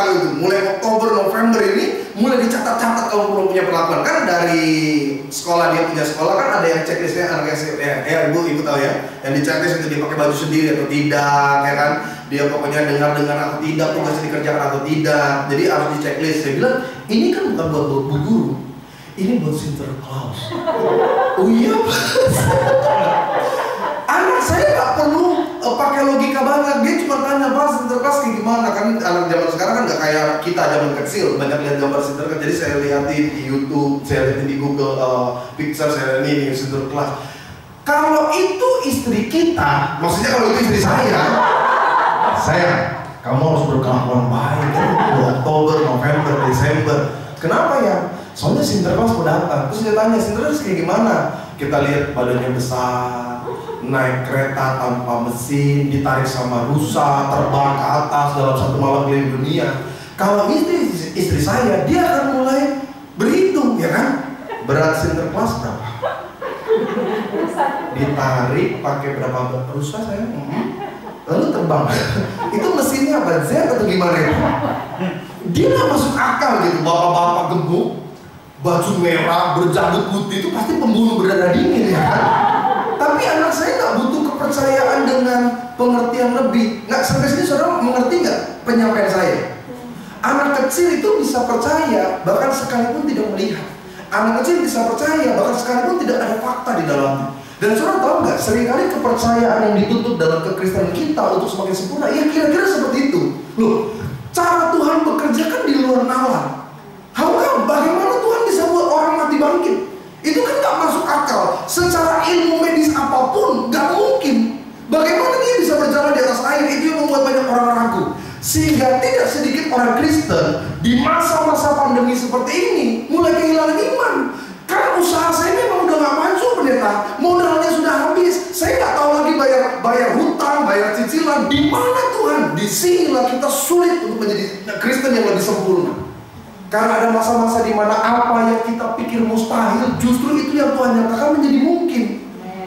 Chicago itu. Mulai Oktober, November ini mulai dicatat-catat kalau belum punya perlakuan. Kan dari sekolah, dia punya sekolah kan ada yang checklistnya anak SMP ya, ibu tahu ya. Yang di checklist itu dia pakai baju sendiri atau tidak, ya kan? Dia pokoknya dengar atau tidak, tugasnya dikerjakan atau tidak. Jadi harus di checklist. Saya bilang, ini kan bukan buat bu guru, ini buat Sinterklaas. Oh iya, anak saya nggak perlu pakai logika banget. Dia cuma tanya, Pak, Sinterklaas kayak gimana? Kan anak zaman sekarang kan nggak kayak kita zaman kecil, banyak lihat gambar Sinterklaas. Jadi saya lihatin di YouTube, saya lihatin di Google Pixar, saya lihatin ini Sinterklaas. Kalau itu istri kita, maksudnya kalau itu istri saya, kamu harus berkelakuan baik kan? Oktober, November, Desember. Kenapa ya? Soalnya Sinterklaas mau datang. Terus dia tanya, Sinterklaas kayak gimana? Kita lihat badannya besar, naik kereta tanpa mesin, ditarik sama rusa, terbang ke atas dalam satu malam keliling dunia. Kalau istri saya, dia akan mulai berhitung, ya kan? Berat Sinterklaas berapa? Ditarik pakai berapa rusa saya? Lalu terbang. Itu mesinnya apa? Z atau gimana itu? Dia nggak masuk akal gitu. Bapak-bapak gemuk, baju merah, berjanggut putih itu pasti pembunuh berdarah dingin, ya kan? Tapi anak saya nggak butuh kepercayaan dengan pengertian lebih. Nggak, sampai sini saudara mengerti nggak penyampaian saya? Anak kecil itu bisa percaya bahkan sekalipun tidak melihat. Anak kecil bisa percaya bahkan sekalipun tidak ada fakta di dalamnya. Dan saudara tahu nggak, seringkali kepercayaan yang dituntut dalam kekristenan kita untuk semakin sempurna, ya kira-kira seperti itu. Loh, cara Tuhan bekerja kan di luar nalar. Bagaimana Tuhan bisa buat orang mati bangkit? Itu kan nggak masuk akal. Secara ilmu medis apapun nggak mungkin. Bagaimana dia bisa berjalan di atas air? Itu yang membuat banyak orang ragu. Sehingga tidak sedikit orang Kristen di masa-masa pandemi seperti ini mulai kehilangan iman. Karena usaha saya memang udah nggak maju, pendeta. Modalnya sudah habis. Saya nggak tahu lagi bayar hutang, bayar cicilan. Di mana Tuhan? Di sinilah kita sulit untuk menjadi Kristen yang lebih sempurna. Karena ada masa-masa di mana apa yang kita pikir mustahil, justru itu yang Tuhan nyatakan menjadi mungkin.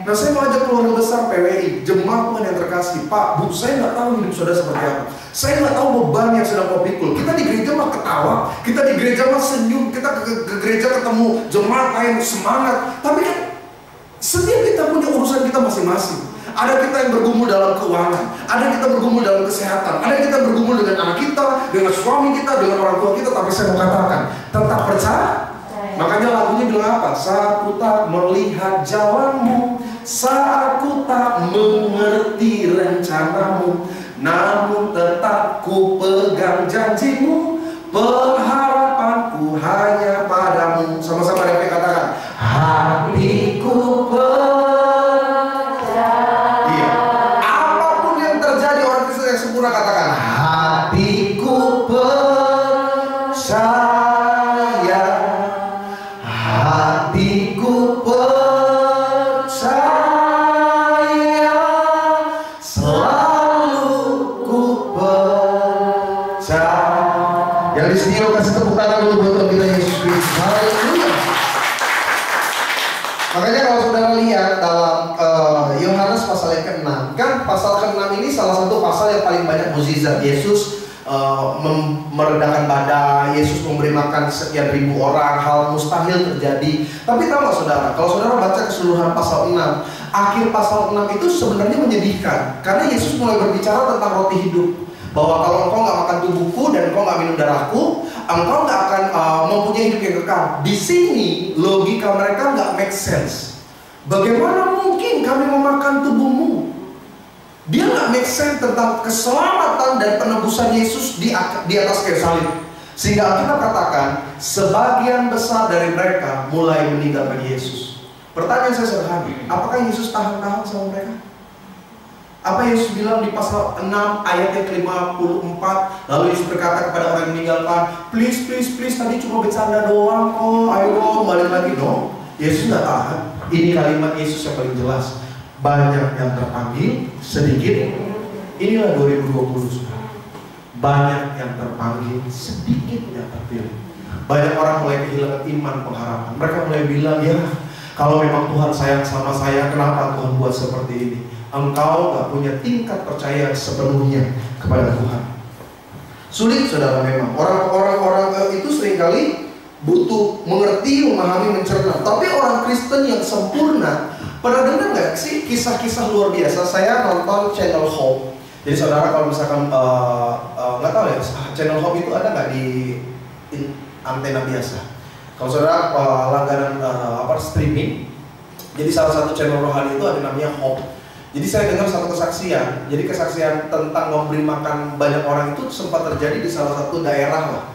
Nah, saya mau ajak keluarga besar PWI, jemaat Tuhan yang terkasih. Pak, Bu, saya nggak tahu hidup saudara seperti apa. Saya nggak tahu beban yang sedang kau pikul. Kita di gereja mah ketawa, kita di gereja mah senyum, kita ke gereja ketemu jemaat lain semangat. Tapi kan setiap kita punya urusan kita masing-masing. Ada kita yang bergumul dalam keuangan, ada kita bergumul dalam kesehatan, ada kita bergumul dengan anak kita, dengan suami kita, dengan orang tua kita. Tapi saya mau katakan, tetap percaya. Makanya lagunya bilang apa? Saat ku tak melihat jalanmu, saat ku tak mengerti rencanamu, namun tetap ku pegang janjimu, pengharapanku hanya padamu. Sama-sama dengan katakan, hatiku percaya. Iya. Apapun yang terjadi, orang Kristen yang sempurna katakan, hatiku percaya. Hatiku percaya, selalu ku percaya. Yang di sini kasih tepuk tangan dulu buat Tuhan kita Yesus Kristus. Haleluya. Makanya kalau saudara lihat dalam Yohanes pasal yang ke-6, kan pasal ke-6 ini salah satu pasal yang paling banyak mukjizat. Yesus meredakan badai, Yesus memberi makan sekian ribu orang, hal mustahil terjadi. Tapi tahu nggak saudara, kalau saudara baca keseluruhan pasal 6, akhir pasal 6 itu sebenarnya menyedihkan. Karena Yesus mulai berbicara tentang roti hidup, bahwa kalau engkau nggak makan tubuhku dan engkau nggak minum darahku, engkau nggak akan mempunyai hidup yang kekal. Di sini logika mereka nggak make sense. Bagaimana mungkin kami memakan tubuhmu? Dia nggak make sense tentang keselamatan dan penebusan Yesus di atas kayu salib. Sehingga kita katakan sebagian besar dari mereka mulai meninggalkan Yesus. Pertanyaan saya sederhana, apakah Yesus tahan-tahan sama mereka? Apa Yesus bilang di pasal 6 ayat yang ke-54? Lalu Yesus berkata kepada orang yang meninggalkan, please, tadi cuma bercanda doang kok, ayo balik lagi. No, Yesus nggak tahan. Ini kalimat Yesus yang paling jelas. Banyak yang terpanggil, sedikit. Inilah 2020. Banyak yang terpanggil, sedikit yang terpilih. Banyak orang mulai kehilangan iman, pengharapan. Mereka mulai bilang, ya kalau memang Tuhan sayang sama saya, kenapa Tuhan buat seperti ini? Engkau gak punya tingkat percaya sepenuhnya kepada Tuhan. Sulit saudara memang. Orang-orang itu seringkali butuh mengerti, memahami, mencerna. Tapi orang Kristen yang sempurna, pernah dengar nggak sih kisah-kisah luar biasa? Saya nonton channel Hope. Jadi saudara kalau misalkan nggak tahu ya, channel Hope itu ada nggak di antena biasa? Kalau saudara langganan streaming, jadi salah satu channel rohani itu ada namanya Hope. Jadi saya dengar satu kesaksian. Jadi kesaksian tentang memberi makan banyak orang itu sempat terjadi di salah satu daerah lah.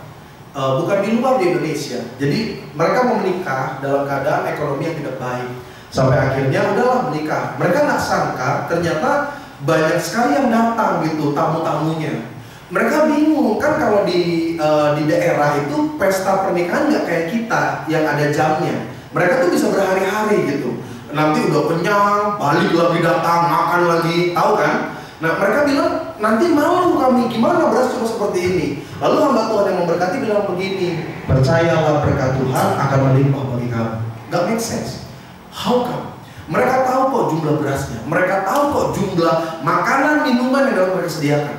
Bukan di luar di Indonesia. Jadi mereka mau menikah dalam keadaan ekonomi yang tidak baik. Sampai akhirnya udahlah menikah. Mereka nggak sangka ternyata banyak sekali yang datang gitu tamu-tamunya. Mereka bingung kan kalau di daerah itu pesta pernikahan nggak kayak kita yang ada jamnya. Mereka tuh bisa berhari-hari gitu. Nanti udah kenyang, balik lagi datang, makan lagi, tahu kan? Nah mereka bilang, nanti malu kami, gimana beras cuma seperti ini. Lalu hamba Tuhan yang memberkati bilang begini, percayalah berkat Tuhan akan melimpah bagi kamu. Gak make sense. How come? Mereka tahu kok jumlah berasnya, mereka tahu kok jumlah makanan, minuman yang dapat mereka sediakan.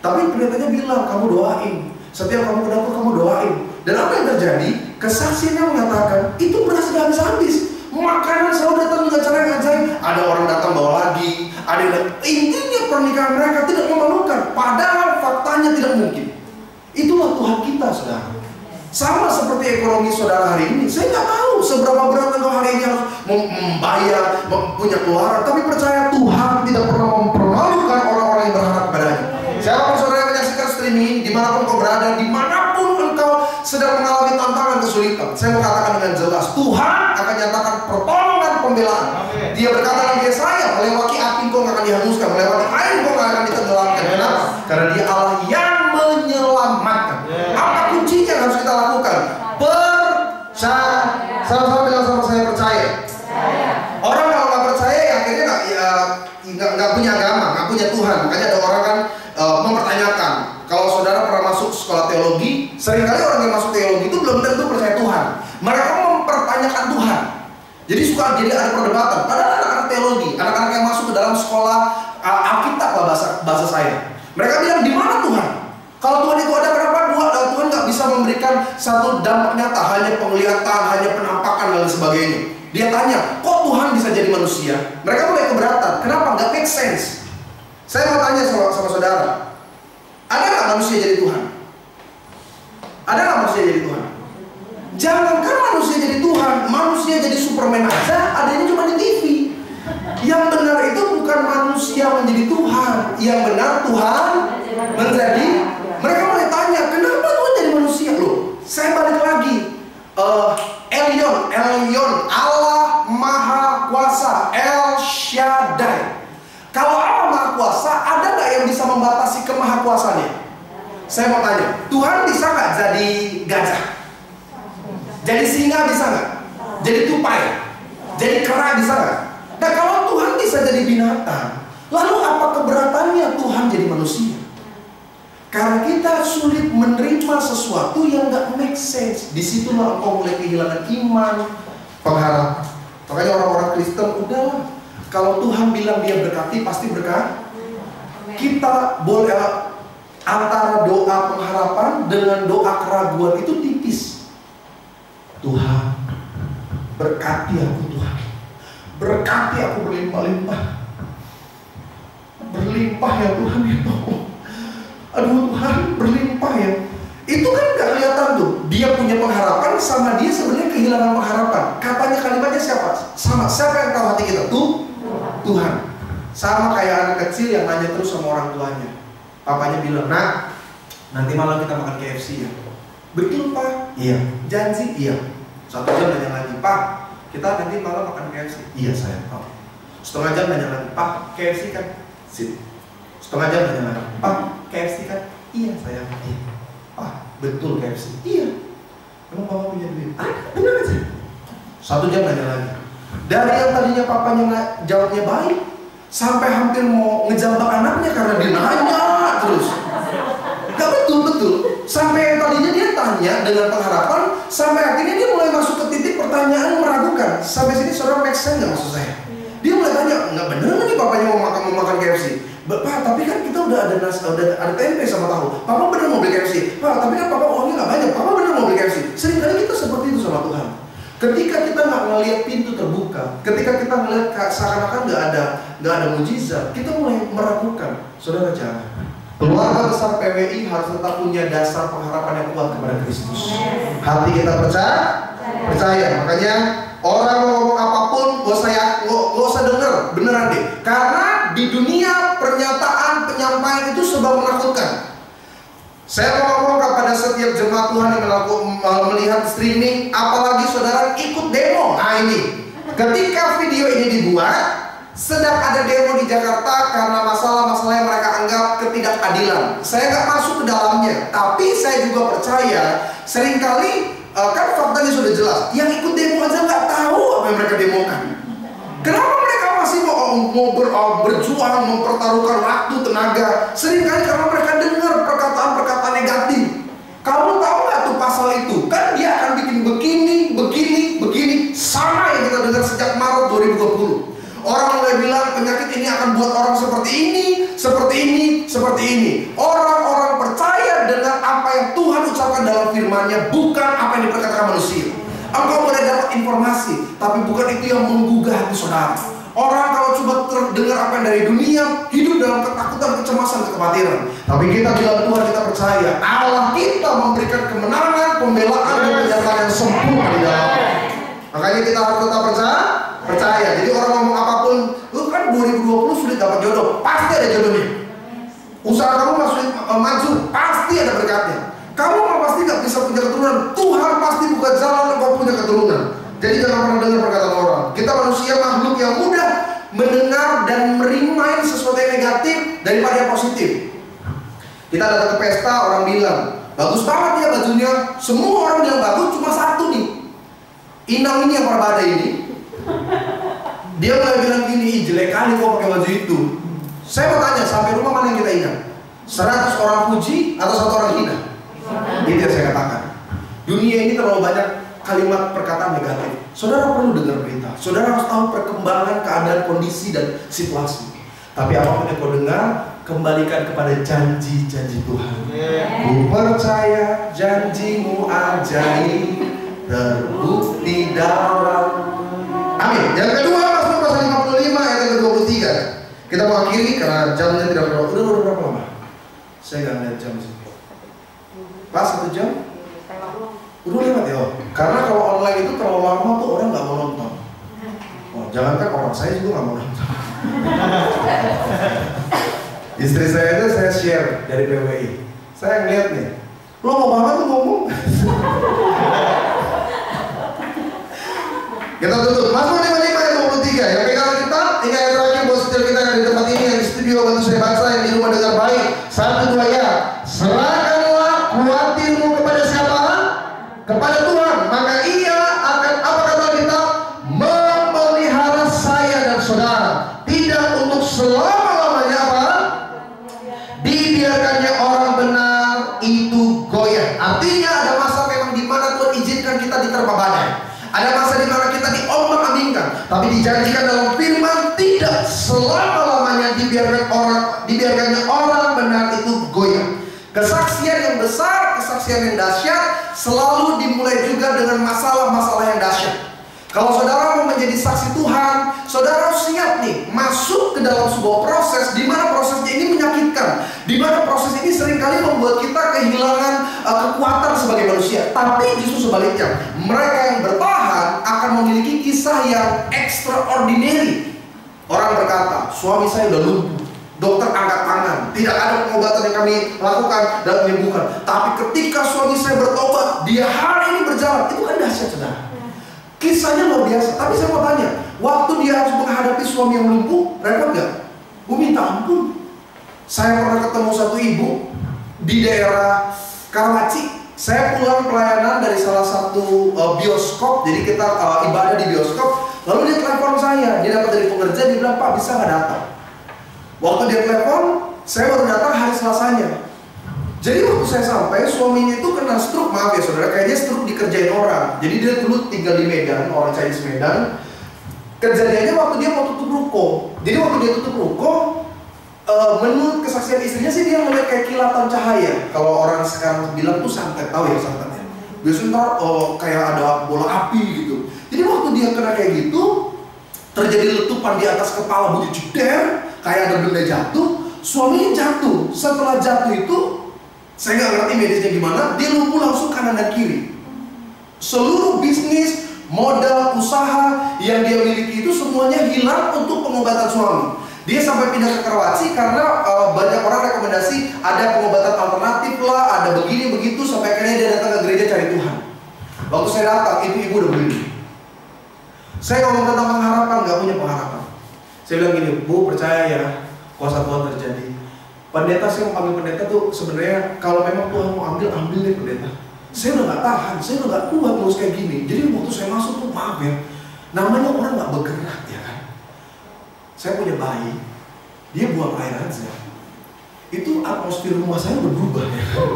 Tapi pendetanya bilang, kamu doain. Setiap kamu ke dapur, kamu doain. Dan apa yang terjadi? Kesaksiannya mengatakan, itu beras gak habis-habis. Makanan selalu datang dengan cara yang ajaib. Ada orang datang bawa lagi, ada yang datang. Intinya pernikahan mereka tidak memalukan. Padahal faktanya tidak mungkin. Itulah Tuhan kita, saudara. Sama seperti ekonomi saudara hari ini. Saya nggak tahu seberapa berat engkau hari ini harus membayar, punya keluaran. Tapi percaya Tuhan tidak pernah mempermalukan orang-orang yang berharap padanya. Siapapun saudara yang menyaksikan streaming, dimanapun kau berada, dimanapun engkau sedang mengalami tantangan kesulitan, saya mau katakan dengan jelas, Tuhan akan nyatakan pertolongan pembelaan. Dia berkata dalam Yesaya, melewati api kau akan dihanguskan, melewati air kau akan ditenggelamkan. Kenapa? Karena Dia Allah yang menyelamatkan. Apa kuncinya yang harus kita lakukan? Percaya. Sama-sama bilang sama saya, percaya. Orang kalau nggak percaya ya akhirnya nggak punya agama, nggak punya Tuhan. Makanya ada orang kan mempertanyakan. Kalau saudara pernah masuk sekolah teologi, seringkali orang yang masuk teologi itu belum tentu percaya Tuhan. Mereka mempertanyakan Tuhan. Jadi jadi ada perdebatan. Padahal anak-anak teologi, anak-anak yang masuk ke dalam sekolah Alkitab lah bahasa saya. Mereka bilang, di mana Tuhan? Kalau Tuhan itu ada, kenapa Tuhan nggak bisa memberikan satu dampak nyata, hanya penglihatan, hanya penampakan dan sebagainya? Dia tanya, kok Tuhan bisa jadi manusia? Mereka mulai keberatan. Kenapa? Nggak make sense. Saya mau tanya sama saudara, ada nggak manusia jadi Tuhan? Ada nggak manusia jadi Tuhan? Jangankan manusia jadi Tuhan, manusia jadi Superman aja adanya cuma di TV. Yang benar itu bukan manusia menjadi Tuhan, yang benar Tuhan menjadi. Mereka mulai tanya, kenapa Tuhan jadi manusia? Loh, saya balik lagi. Elyon, Allah Maha Kuasa, El Shaddai. Kalau Allah Maha Kuasa, ada nggak yang bisa membatasi kemahakuasaannya? Saya mau tanya, Tuhan bisa nggak jadi gajah? Jadi singa bisa nggak? Jadi tupai? Jadi kera bisa nggak? Nah kalau Tuhan bisa jadi binatang, lalu apa keberatannya Tuhan jadi manusia? Karena kita sulit menerima sesuatu yang nggak make sense. Disitulah engkau mulai kehilangan iman, pengharapan. Makanya orang-orang Kristen udahlah. Kalau Tuhan bilang Dia berkati, pasti berkat. Kita boleh antara doa pengharapan dengan doa keraguan itu tipis. Tuhan, berkati aku Tuhan. Berkati aku berlimpah-limpah. Berlimpah ya Tuhan itu. Aduh Tuhan, berlimpah ya. Itu kan gak kelihatan tuh. Dia punya pengharapan sama dia sebenarnya kehilangan pengharapan. Katanya kalimatnya siapa? Sama. Siapa yang tahu hati kita? Tuhan. Sama kayak anak kecil yang nanya terus sama orang tuanya. Papanya bilang, nak, nanti malam kita makan KFC ya. Betul Pak? Iya. Janji? Iya. 1 jam nanya lagi, Pak, kita nanti malam makan KFC. Iya sayang. Oh. Setengah jam nanya lagi, Pak, KFC kan? Sip. Setengah jam nanya lagi, Pak, KFC kan? Iya sayang. Iya. Pak, betul KFC? Iya. Emang Papa punya duit? Benar aja. 1 jam nanya lagi. Dari yang tadinya papanya jawabnya baik, sampai hampir mau ngejambak anaknya karena dia nanya terus. Gak betul-betul. Sampai yang tadinya dia tanya dengan pengharapan, sampai akhirnya dia mulai masuk ke titik pertanyaan meragukan. Sampai sini saudara make sense gak maksud saya? Dia mulai tanya, nggak bener nih papanya mau makan KFC? Pak, tapi kan kita udah ada tempe sama tahu. Papa bener mau beli KFC. Pak, tapi kan papa uangnya nggak banyak. Papa bener mau beli KFC. Seringkali kita seperti itu sama Tuhan. Ketika kita nggak ngelihat pintu terbuka, ketika kita ngelihat seakan-akan nggak ada mujizat, kita mulai meragukan. Saudara, jangan. Keluarga besar PWI harus tetap punya dasar pengharapan yang kuat kepada Kristus. Hati kita percaya. Makanya orang mau ngomong apapun, gak usah denger, beneran deh. Karena di dunia pernyataan penyampaian itu serba menakutkan. Saya mau ngomong kepada setiap jemaat Tuhan yang melihat streaming, apalagi saudara ikut demo. Nah ini, ketika video ini dibuat, sedang ada demo di Jakarta karena masalah-masalah yang mereka anggap ketidakadilan. Saya nggak masuk ke dalamnya, tapi saya juga percaya seringkali kan faktanya sudah jelas. Yang ikut demo aja nggak tahu apa yang mereka demokan. Kenapa mereka masih mau berjuang, mempertaruhkan waktu, tenaga? Seringkali karena mereka dengar perkataan-perkataan negatif. Kamu tahu nggak tuh pasal itu? Kan dia akan bikin begini, sama yang kita dengar sejak Maret 2020. Orang mulai bilang penyakit ini akan buat orang seperti ini. Orang-orang percaya dengan apa yang Tuhan ucapkan dalam firman-Nya, bukan apa yang diperkatakan manusia. Engkau boleh dapat informasi, tapi bukan itu yang menggugah hati saudara. Orang kalau coba terdengar apa yang dari dunia, hidup dalam ketakutan, kecemasan, kekhawatiran. Tapi kita bilang Tuhan, kita percaya Allah kita memberikan kemenangan, pembelaan, dan penyataan yang sempurna di dalamnya. Makanya kita harus tetap percaya. Jadi orang ngomong apapun, lu kan 2020 sulit dapat jodoh, pasti ada jodohnya. Usaha kamu maju, pasti ada berkatnya. Kamu pasti nggak bisa punya keturunan, Tuhan pasti buka jalan engkau punya keturunan. Jadi jangan pernah dengar perkataan orang. Kita manusia makhluk yang mudah mendengar dan merimain sesuatu yang negatif daripada yang positif. Kita datang ke pesta, orang bilang bagus banget ya bajunya. Semua orang bilang bagus, cuma satu nih, Inang ini yang berbada ini. Dia mulai bilang gini, jelek kali kok pakai baju itu. Saya mau tanya, sampai rumah mana yang kita ingat? 100 orang puji atau 1 orang hina? Itu yang saya katakan. Dunia ini terlalu banyak kalimat perkataan negatif. Saudara perlu dengar berita. Saudara harus tahu perkembangan keadaan, kondisi, dan situasi. Tapi apapun yang kau dengar, kembalikan kepada janji-janji Tuhan. Ku percaya janjimu ajaib, terbukti dalam. Amin. Yang kedua, Mazmur pasal 55 ayat yang ke-23. Kita mau akhiri karena jamnya tidak berapa. Udah berapa lama? Saya nggak lihat jam sih. Pas 1 jam? Udah lewat ya. Karena kalau online itu terlalu lama tuh orang nggak mau nonton. Oh, jangankan orang, saya juga nggak mau nonton. Istri saya itu saya share dari PWI. Saya ngeliat nih, lo mau banget tuh ngomong. Kita tutup. Mazmur 55 ayat 23. Yang pegang kita, ini ayat terakhir buat setir kita yang di tempat ini, yang di studio Bantu Saya Bangsa, yang di rumah dengar baik. 1, 2 ya. Serahkanlah kuatirmu kepada siapa? Kepada Tuhan. Maka Ia akan, apa kata kita? Memelihara saya dan saudara. Tidak untuk selama-lamanya apa? Dibiarkannya orang benar itu goyah. Artinya ada masa memang di mana Tuhan izinkan kita diterpa badai. Ada masa di mana kita diombang-ambingkan, tapi dijanjikan dalam firman tidak selama-lamanya dibiarkannya orang benar itu goyah. Kesaksian yang besar, kesaksian yang dahsyat selalu dimulai juga dengan masalah-masalah yang dahsyat. Kalau saudara mau menjadi saksi Tuhan, saudara harus siap nih masuk ke dalam sebuah proses di mana prosesnya ini menyakitkan, di mana proses ini seringkali membuat kita kehilangan kekuatan sebagai manusia. Tapi justru sebaliknya, mereka yang bertahan akan memiliki kisah yang extraordinary. Orang berkata, suami saya udah lumpuh, dokter angkat tangan, tidak ada pengobatan yang kami lakukan dan menyembuhkan. Tapi ketika suami saya bertobat, dia hari ini berjalan. Itu kan dahsyat, saudara. Kisahnya luar biasa. Tapi saya mau tanya, waktu dia harus menghadapi suami yang lumpuh, repot gak? Gue minta ampun. Saya pernah ketemu satu ibu di daerah Karawaci. Saya pulang pelayanan dari salah satu bioskop. Jadi kita ibadah di bioskop. Lalu dia telepon saya. Dia dapat dari pekerja. Dia bilang, Pak bisa gak datang? Waktu dia telepon, saya baru datang hari Selasanya. Jadi waktu saya sampai, suaminya itu kena stroke. Maaf ya saudara, kayaknya stroke dikerjain orang. Jadi dia dulu tinggal di Medan, orang Chinese Medan. Kejadiannya waktu dia mau tutup ruko. Jadi waktu dia tutup ruko, menurut kesaksian istrinya sih dia melihat kayak kilatan cahaya. Kalau orang sekarang bilang tuh santet, tahu ya santetnya. Biasanya ntar kayak ada bola api gitu. Jadi waktu dia kena kayak gitu, terjadi letupan di atas kepala bunyi jeder, kayak ada benda jatuh. Suaminya jatuh. Setelah jatuh itu, saya nggak ngerti medisnya gimana, dia lumpuh langsung kanan dan kiri. Seluruh bisnis, modal, usaha yang dia miliki itu semuanya hilang untuk pengobatan suami. Dia sampai pindah ke Karawaci karena banyak orang rekomendasi ada pengobatan alternatif lah, ada begini begitu, sampai akhirnya dia datang ke gereja cari Tuhan. Waktu saya datang, itu ibu udah begini. Saya ngomong tentang pengharapan, nggak punya pengharapan. Saya bilang gini, Bu percaya ya, kuasa Tuhan terjadi. Pendeta, saya mau panggil pendeta tuh sebenarnya kalau memang Tuhan mau ambil deh pendeta. Saya udah nggak tahan, saya udah nggak kuat terus kayak gini. Jadi waktu saya masuk tuh maaf ya, namanya orang nggak bergerak ya kan. Saya punya bayi, dia buang air aja. Itu atmosfer rumah saya udah berubah ya kan.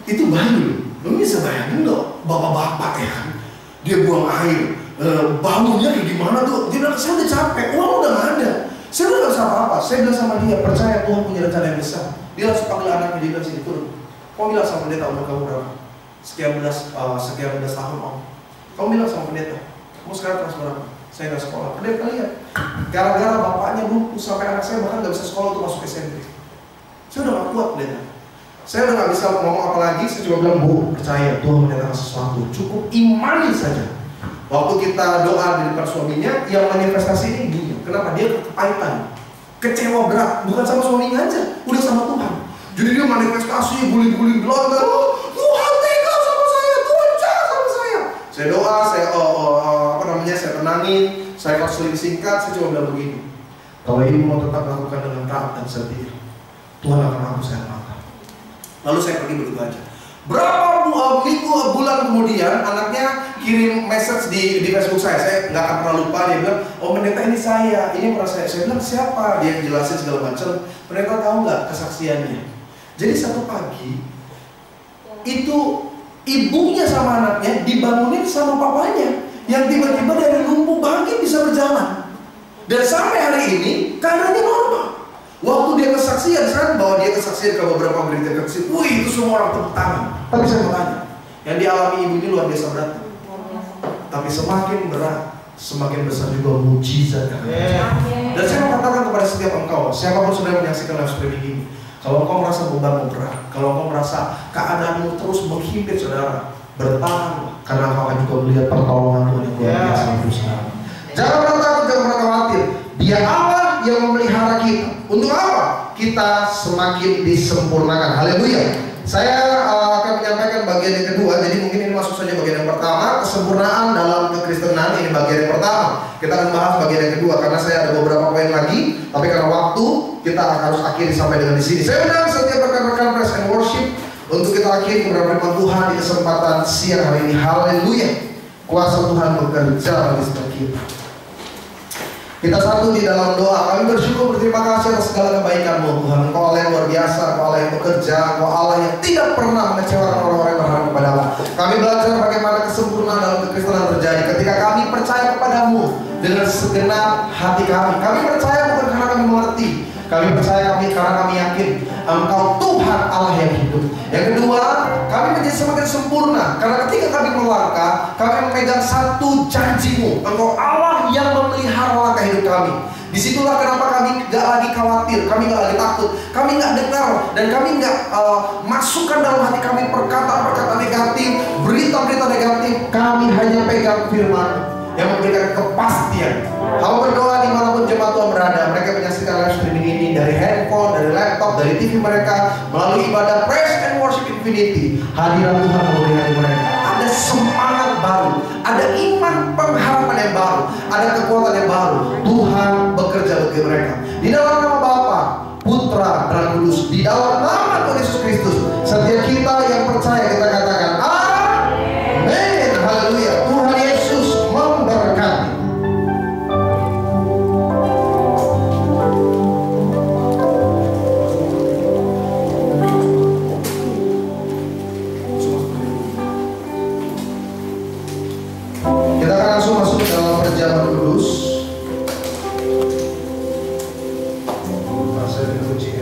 Itu bayi, lu bisa bayangin dong, bapak-bapak ya kan. Dia buang air, baunya kayak gimana tuh. Dia bilang, saya udah capek, uang udah nggak ada. Saya udah gak bisa apa-apa. Saya bilang sama dia, percaya Tuhan punya rencana yang besar. Dia langsung panggil anaknya, dia bilang sini turun. Kamu bilang sama pendeta umur kamu berapa? Sekian belas tahun om. Kamu bilang sama pendeta, kamu sekarang kelas berapa? Saya gak sekolah. Pendeta lihat, gara-gara bapaknya lumpuh sampai anak saya bahkan gak bisa sekolah untuk masuk SMP. Saya udah gak kuat pendeta. Saya udah gak bisa ngomong apa lagi. Saya cuma bilang, Bu, percaya Tuhan menyatakan sesuatu. Cukup imani saja. Waktu kita doa di depan suaminya, yang manifestasi ini ibunya. Kenapa? Dia kepahitan, kecewa berat, bukan sama suaminya aja, udah sama Tuhan. Jadi dia manifestasi, guling-guling belanda. Tuhan tega sama saya, Tuhan jahat sama saya. Saya doa, saya tenangin, saya konseling singkat, saya cuma bilang begini. Kalau ibu mau tetap lakukan dengan taat dan setia, Tuhan akan hapus air mata. Lalu saya pergi begitu aja. Berapa bulan kemudian anaknya kirim message di Facebook saya nggak akan pernah lupa. Dia bilang, oh pendeta ini saya, ini pernah saya bilang siapa? Dia jelasin segala macam. Pendeta tahu nggak kesaksiannya? Jadi satu pagi itu ibunya sama anaknya dibangunin sama papanya yang tiba-tiba dari lumpuh bangkit bisa berjalan. Dan sampai hari ini keadaannya normal. Waktu dia kesaksian, saya bawa dia kesaksian ke beberapa berita kecil. Wih, itu semua orang tepuk tangan. Tapi saya mau tanya, yang dialami ibu ini luar biasa berat. Tapi semakin berat, semakin besar juga mujizat. Dan saya mau katakan kepada setiap engkau, siapapun sudah menyaksikan live streaming ini, kalau engkau merasa bebanmu berat, kalau engkau merasa keadaanmu terus menghimpit saudara, bertahan, karena engkau akan juga melihat pertolongan Tuhan yang luar biasa hidup sekarang. Jangan pernah takut, jangan pernah khawatir. Dia Allah yang memelihara kita. Untuk apa? Kita semakin disempurnakan. Haleluya. Saya akan menyampaikan bagian yang kedua. Jadi mungkin ini masuk saja bagian yang pertama, kesempurnaan dalam kekristenan. Ini bagian yang pertama. Kita akan bahas bagian yang kedua karena saya ada beberapa poin lagi. Tapi karena waktu, kita harus akhiri sampai dengan di sini. Saya undang setiap rekan-rekan Praise and Worship untuk kita akhiri beberapa firman Tuhan di kesempatan siang hari ini. Haleluya. Kuasa Tuhan bekerja bagi setiap kita. Kita satu di dalam doa. Kami bersyukur, berterima kasih atas segala kebaikan-Mu Tuhan. Engkau Allah yang luar biasa, Engkau Allah yang bekerja, Engkau Allah yang tidak pernah mengecewakan orang-orang yang berharap kepada-Mu. Kami belajar bagaimana kesempurnaan dalam kekristenan terjadi ketika kami percaya kepada-Mu dengan segenap hati kami. Kami percaya bukan karena kami mengerti, kami percaya karena kami yakin Engkau Tuhan Allah yang hidup. Yang kedua, kami menjadi semakin sempurna karena ketika kami melangkah, kami memegang satu janji-Mu. Engkau Allah yang memelihara langkah hidup kami. Disitulah kenapa kami gak lagi khawatir, kami gak lagi takut, kami gak dengar dan kami gak masukkan dalam hati kami perkataan-perkataan negatif, berita-berita negatif. Kami hanya pegang firman yang memberikan kepastian. Kalau berdoa dimanapun jemaat Tuhan berada, mereka menyaksikan live streaming ini dari handphone, dari laptop, dari TV mereka, melalui ibadah Praise and Worship Infinity. Hadirat Tuhan memelihara mereka. Ada semangat baru, ada iman pengharapan yang baru, ada kekuatan yang baru. Tuhan bekerja bagi mereka. Di dalam nama Bapa, Putra, dan Kudus, di dalam nama Tuhan Yesus Kristus, setiap kita yang percaya kita katakan amin. Haleluya. Tuhan Yesus memberkati. Kita akan langsung masuk ke dalam perjamuan kudus. Saya dikunci.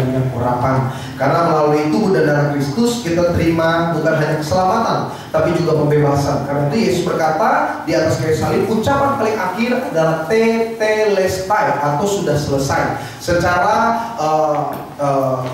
banyak urapan. Karena melalui tubuh dan darah Kristus kita terima bukan hanya keselamatan, tapi juga pembebasan. Karena itu Yesus berkata di atas kayu salib, ucapan paling akhir adalah tetelestai atau sudah selesai. Secara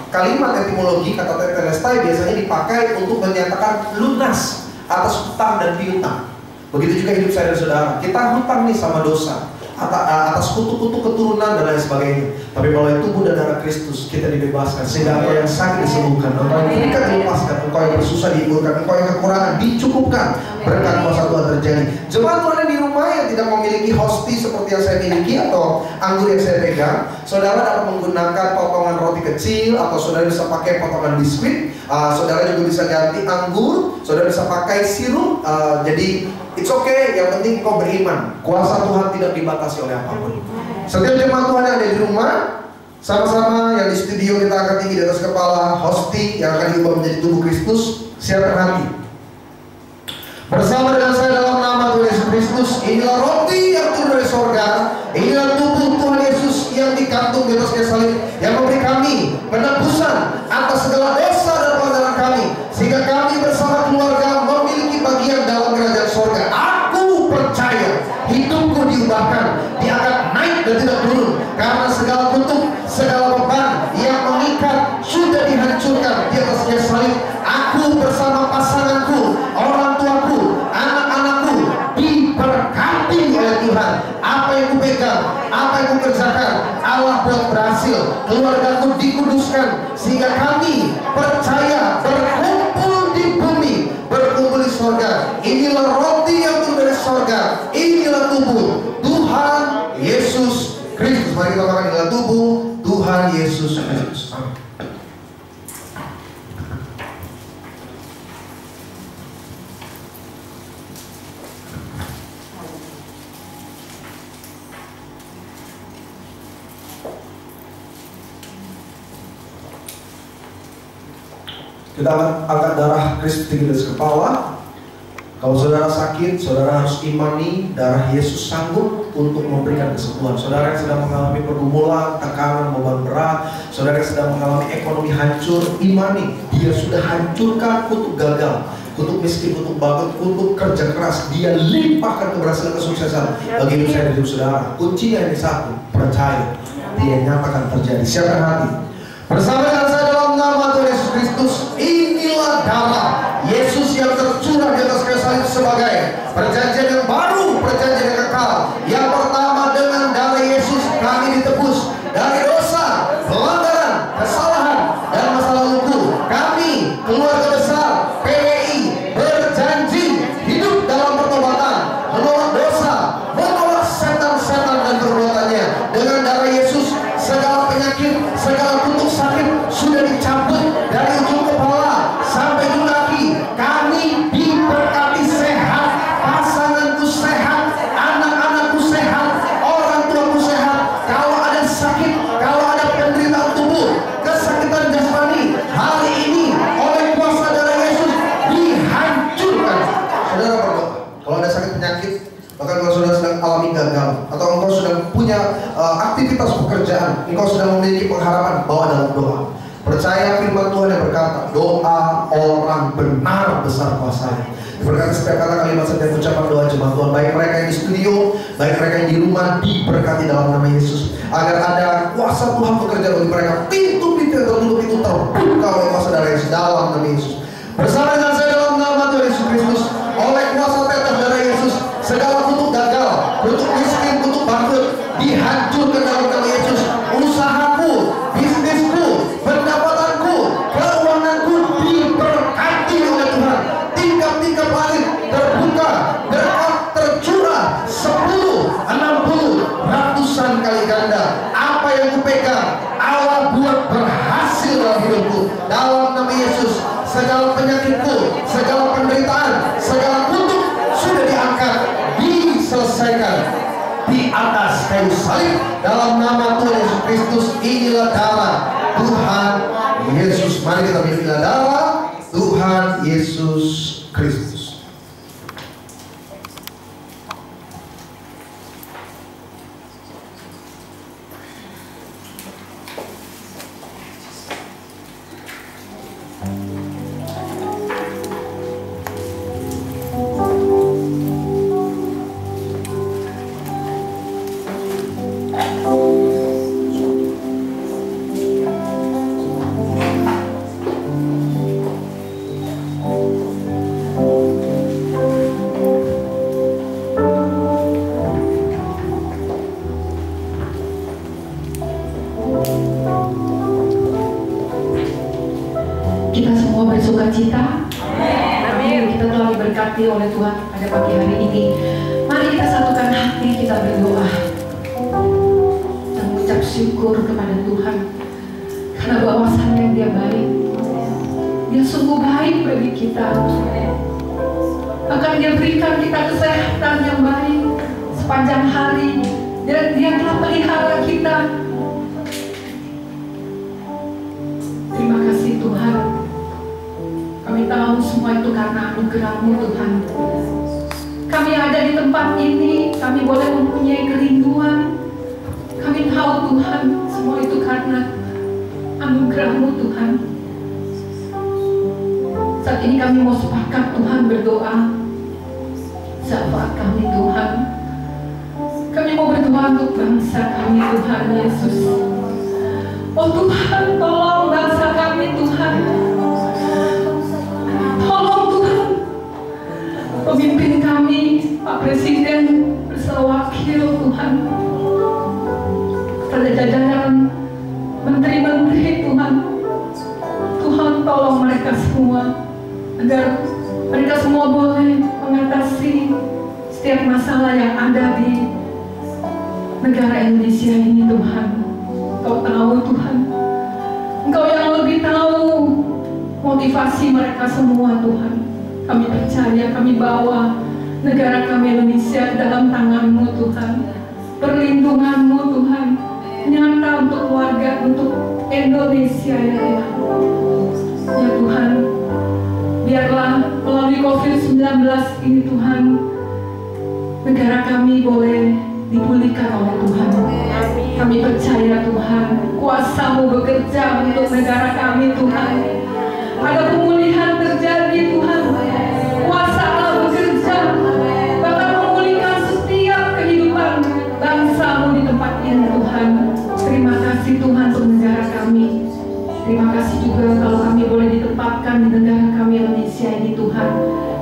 kalimat etimologi kata tetelestai biasanya dipakai untuk menyatakan lunas atas hutang dan piutang. Begitu juga hidup saya dan saudara. Kita hutang nih sama dosa, atas kutuk-kutuk keturunan dan lain sebagainya. Tapi melalui tubuh dan darah Kristus kita dibebaskan. Sehingga engkau yang sakit disembuhkan, engkau yang terikat dilepaskan, engkau yang bersusah dihiburkan, engkau yang kekurangan dicukupkan. Berkat kuasa Tuhan terjadi. Jemaat Tuhan yang di rumah yang tidak memiliki hosti seperti yang saya miliki atau anggur yang saya pegang, saudara dapat menggunakan potongan roti kecil, atau saudara bisa pakai potongan biskuit. Saudara juga bisa ganti anggur, saudara bisa pakai sirup. Jadi it's okay, yang penting kau beriman. Kuasa Tuhan tidak dibatasi oleh apapun. Setiap jemaat Tuhan yang ada di rumah, sama-sama yang di studio kita akan tinggi di atas kepala hosti yang akan diubah menjadi tubuh Kristus. Siapkan hati. Bersama dengan saya dalam nama Tuhan Yesus Kristus, inilah roti yang turun dari sorga, inilah tubuh Tuhan Yesus yang digantung di atas kayu salib, yang memberi kami penebusan atas segala dosa dan pelanggaran kami, sehingga kami bersama keluarga memiliki bagian dalam kerajaan sorga. Aku percaya hidupku diubahkan, dia akan naik dan tidak turun, karena segala kutuk, segala beban yang mengikat sudah dihancurkan di atas kayu salib. Aku bersama pasanganku, orang tuaku, anak-anakku diberkati oleh Tuhan. Apa yang kupegang, apa yang kukerjakan, Allah buat berhasil. Keluargaku dikuduskan, sehingga kami percaya berkumpul di bumi, berkumpul di sorga. Inilah roti yang turun dari sorga, inilah tubuh Tuhan Yesus Kristus. Mari kita makan, inilah tubuh Tuhan Yesus Kristus. Amin. Kita akan angkat darah Kristus tinggi dari kepala. Kalau saudara sakit, saudara harus imani darah Yesus sanggup untuk memberikan kesembuhan. Saudara yang sedang mengalami pergumulan, tekanan, beban berat, saudara yang sedang mengalami ekonomi hancur, imani dia sudah hancurkan kutuk gagal, kutuk miskin, kutuk bangkrut, kutuk kerja keras. Dia limpahkan keberhasilan, kesuksesan bagi hidup saya dan hidup saudara. Kuncinya ini satu, percaya. Dia nyatakan terjadi. Siapkan hati. Bersama dengan saya dalam nama Tuhan Yesus Kristus, inilah darah Yesus yang tercurah di atas kayu salib sebagai perjanjian yang baru, perjanjian yang kekal. Yang pertama, dengan darah Yesus kami ditebus dari dosa, pelanggaran, kesalahan, dan masa laluku. Kami, keluarga besar PWI, berjanji hidup dalam pertobatan, menolak dosa, menolak setan-setan dan perbuatannya. Dengan darah Yesus, segala penyakit, segala kutuk sakit sudah dicabut dari ujung kepala sampai ujung kaki. Kami diberkati sehat, pasanganku sehat, anak-anakku sehat, orang tuaku sehat. Kalau ada sakit, kalau ada penderitaan tubuh, kesakitan jasmani, hari ini oleh kuasa darah Yesus dihancurkan. Saudara berdoa, kalau ada sakit penyakit, bahkan kalau saudara sedang alami gagal, atau engkau sedang punya aktivitas pekerjaan, engkau sedang memiliki pengharapan, bawa dalam doa. Percaya firman Tuhan yang berkata, doa orang benar besar kuasanya. Berkata setiap kata kalimat, setiap ucapan doa jemaat Tuhan, baik mereka yang di studio, baik mereka yang di rumah, diberkati dalam nama Yesus. Agar ada kuasa Tuhan bekerja bagi mereka. Pintu-pintu yang tertutup itu terbuka oleh kuasa darah Yesus dalam nama Yesus. Bersama dengan saya dalam nama Tuhan Yesus Kristus, oleh kuasa tetes darah Yesus, segala kutuk gagal, kutuk miskin, kutuk bangkrut dihancurkan dalam nama Yesus. Usahaku, bisnisku, pendapatanku, keuanganku diberkati oleh Tuhan. Tingkap-tingkap langit terbuka, berkat tercurah 10, 60, ratusan kali ganda. Apa yang kupegang, Allah buat berhasil dalam hidupku. Dalam nama Yesus, segala penyakitku, segala penderitaan, segala kutuk sudah diangkat, diselesaikan di atas kayu salib dalam nama Tuhan Yesus Kristus. Inilah darah Tuhan Yesus. Mari kita minum darah Tuhan Yesus Kristus. kita telah diberkati oleh Tuhan pada pagi hari ini. Mari kita satukan hati, kita berdoa dan mengucap syukur kepada Tuhan, karena bahwasannya Dia baik. Dia sungguh baik bagi kita. Akan Dia berikan kita kesehatan yang baik sepanjang hari, dan Dia telah pelihara kita. Terima kasih Tuhan. Kami tahu semua itu karena anugerah-Mu Tuhan. Kami ada di tempat ini, kami boleh mempunyai kerinduan. Kami tahu Tuhan, semua itu karena anugerah-Mu Tuhan. Saat ini kami mau sepakat Tuhan berdoa. Sahabat kami Tuhan, kami mau berdoa untuk bangsa kami Tuhan Yesus. Oh Tuhan, tolong bangsa kami Tuhan. Tolong Tuhan, pemimpin kami, Pak Presiden bersama wakil Tuhan, serta jajaran menteri-menteri Tuhan. Tuhan tolong mereka semua, agar mereka semua boleh mengatasi setiap masalah yang ada di negara Indonesia ini Tuhan. Engkau tahu Tuhan, Engkau yang lebih tahu motivasi mereka semua Tuhan. Kami percaya, kami bawa negara kami Indonesia dalam tangan-Mu Tuhan. Perlindungan-Mu Tuhan nyata untuk keluarga, untuk Indonesia ya Tuhan. Ya Tuhan, biarlah melalui COVID-19 ini Tuhan, negara kami boleh dipulihkan oleh Tuhan. Kami percaya Tuhan, kuasa-Mu bekerja untuk negara kami Tuhan. Ada pemulihan terjadi Tuhan, kuasa Allah bekerja, bahkan memulihkan setiap kehidupan bangsa-Mu di tempat ini Tuhan. Terima kasih Tuhan untuk negara kami. Terima kasih juga kalau kami boleh ditempatkan di negara kami Indonesia ini Tuhan,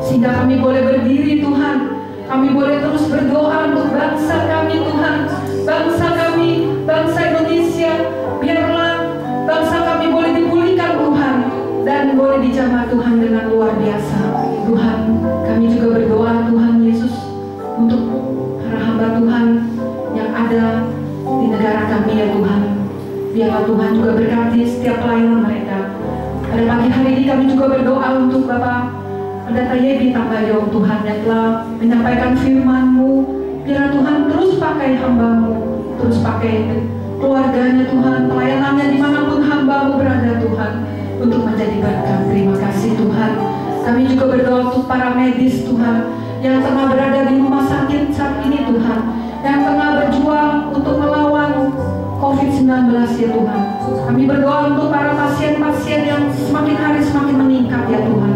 sehingga kami boleh berdiri Tuhan. Kami boleh terus berdoa untuk bangsa kami Tuhan, bangsa kami, bangsa Indonesia. Biarlah bangsa kami boleh dipulihkan Tuhan, dan boleh dijamah Tuhan dengan luar biasa. Tuhan, kami juga berdoa Tuhan Yesus untuk para hamba Tuhan yang ada di negara kami ya Tuhan. Biarlah Tuhan juga berkati setiap pelayanan mereka. Pada pagi hari ini kami juga berdoa untuk Bapak Pendeta Yebi Tambayong Tuhan, yang telah menyampaikan firman-Mu. Biarlah Tuhan terus pakai hamba-Mu, terus pakai keluarganya Tuhan, pelayanannya dimanapun hamba-Mu berada Tuhan, untuk menjadi berkat. Terima kasih Tuhan. Kami juga berdoa untuk para medis Tuhan, yang tengah berada di rumah sakit saat ini Tuhan, yang tengah berjuang untuk melawan COVID-19 ya Tuhan. Kami berdoa untuk para pasien-pasien yang semakin hari semakin meningkat ya Tuhan.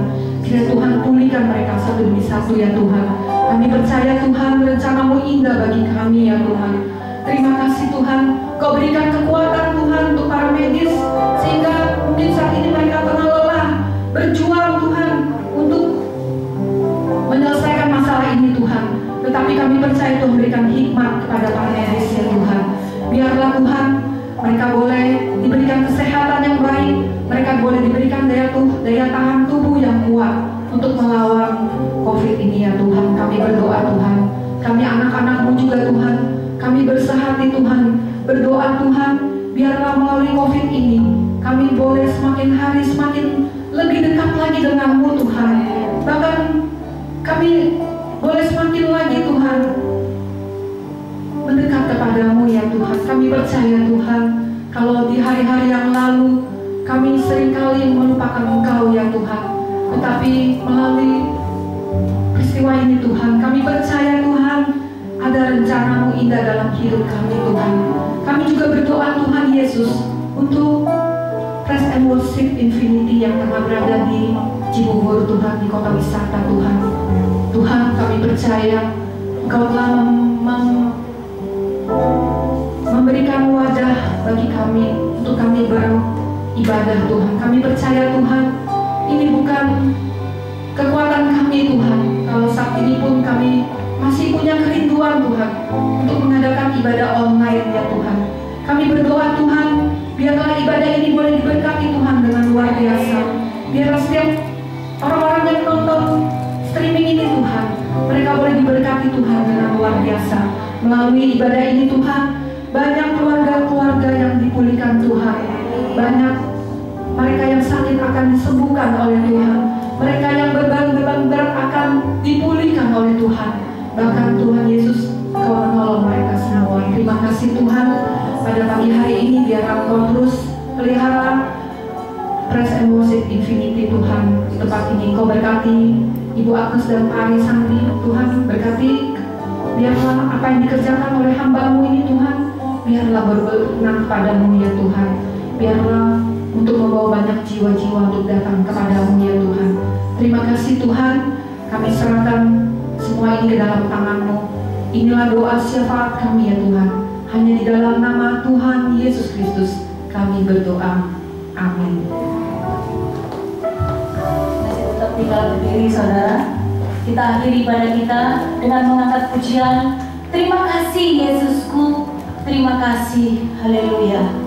Kiranya Tuhan pulihkan mereka satu demi satu ya Tuhan. Kami percaya Tuhan, rencana-Mu indah bagi kami ya Tuhan. Terima kasih Tuhan, Kau berikan kekuatan Tuhan untuk para medis, sehingga mungkin saat ini mereka tengah lelah berjuang Tuhan untuk menyelesaikan masalah ini Tuhan. Tetapi kami percaya Tuhan berikan hikmat kepada para medis ya Tuhan. Biarlah Tuhan mereka boleh diberikan kesehatan yang baik, mereka boleh diberikan daya tahan tubuh yang kuat untuk melawan COVID ini ya Tuhan. Kami berdoa Tuhan, kami anak-anak-Mu juga Tuhan, kami bersehati Tuhan, berdoa Tuhan, biarlah melalui COVID ini kami boleh semakin hari semakin lebih dekat lagi dengan-Mu Tuhan. Bahkan kami boleh semakin lagi Tuhan mendekat kepada-Mu ya Tuhan. Kami percaya Tuhan, kalau di hari-hari yang lalu kami seringkali melupakan Engkau ya Tuhan, tetapi melalui peristiwa ini Tuhan, kami percaya Tuhan ada rencana-Mu indah dalam hidup kami Tuhan. Kami juga berdoa Tuhan Yesus untuk Praise and Worship Infinity yang tengah berada di Cibubur Tuhan, di kota wisata Tuhan. Tuhan, kami percaya Engkau telah memberikan wadah bagi kami untuk kami beribadah Tuhan. Kami percaya Tuhan, ini bukan kekuatan kami Tuhan. Kalau saat ini pun kami masih punya kerinduan Tuhan untuk mengadakan ibadah online ya Tuhan. Kami berdoa Tuhan, biarlah ibadah ini boleh diberkati Tuhan dengan luar biasa. Biarlah setiap orang-orang yang nonton Tuhan dengan luar biasa. Melalui ibadah ini Tuhan, banyak keluarga-keluarga yang dipulihkan Tuhan. Banyak mereka yang sakit akan disembuhkan oleh Tuhan. Mereka yang beban-beban berat akan dipulihkan oleh Tuhan. Bahkan Tuhan Yesus, Kau menolong mereka semua. Terima kasih Tuhan. Pada pagi hari ini biar Engkau terus pelihara Praise and Worship Infinity Tuhan. Di tempat ini Kau berkati Ibu Agnes dan Pak Ari Santi. Tuhan berkati, biarlah apa yang dikerjakan oleh hamba-Mu ini Tuhan, biarlah berkenan kepadamu ya Tuhan. Biarlah untuk membawa banyak jiwa-jiwa untuk datang kepadamu ya Tuhan. Terima kasih Tuhan. Kami serahkan semua ini ke dalam tangan-Mu. Inilah doa syafaat kami ya Tuhan. Hanya di dalam nama Tuhan Yesus Kristus kami berdoa. Amin. Masih tetap tinggal berdiri saudara. Kita akhiri ibadah kita dengan mengangkat pujian. Terima kasih Yesusku, terima kasih, haleluya.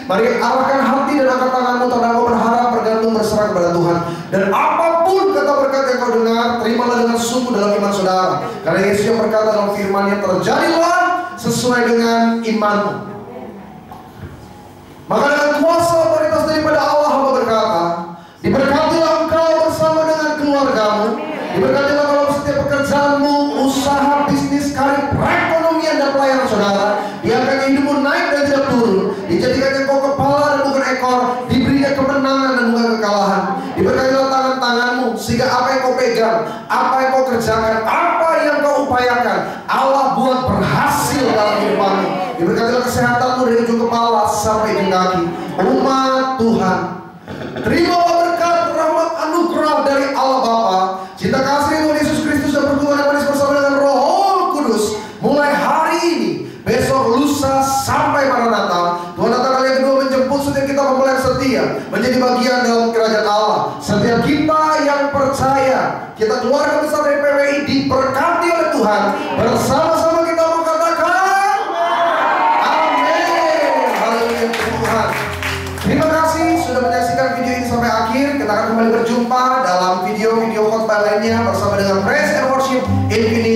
Mari arahkan hati dan angkat tanganmu tanda kau berharap, bergantung, berserah kepada Tuhan. Dan apapun kata berkat yang kau dengar, terimalah dengan sungguh dalam iman saudara. Karena Yesus yang berkata dalam firman-Nya, terjadilah sesuai dengan imanmu. Maka dengan kuasa otoritas daripada Allah, hamba berkata, diberkatilah engkau bersama dengan keluargamu. Diberkatilah dalam setiap pekerjaanmu, usaha, bisnis, karir, perekonomian dan pelayanan saudara. Biarkan hidupmu naik dan tidak turun. Dijadikan engkau kepala dan bukan ekor. Diberinya kemenangan dan bukan kekalahan. Diberkatilah tangan-tanganmu, sehingga apa yang kau pegang, apa yang kau kerjakan, apa yang kau upayakan, Allah buat berhasil dalam hidupmu. Diberkatilah kesehatanmu dari ujung kepala sampai ujung kaki. Umat Tuhan, terimalah berkat, rahmat, anugerah dari Allah Bapa, cinta kasih Tuhan Yesus Kristus dan pertemuan yang manis bersama dengan Roh Kudus, mulai hari ini, besok, lusa, sampai Maranatha. Tuhan datang kali yang kedua menjemput setiap kita mempelai setia menjadi bagian dalam kerajaan Allah. Setiap kita yang percaya, kita keluarga besar dari PWI diberkati oleh Tuhan. Bersama-sama kita mengatakan amin. Haleluya Tuhan. Terima kasih sudah menyaksikan video ini sampai akhir. Kita akan kembali berjumpa dalam video-video khotbah lainnya bersama dengan Praise and Worship Infinity.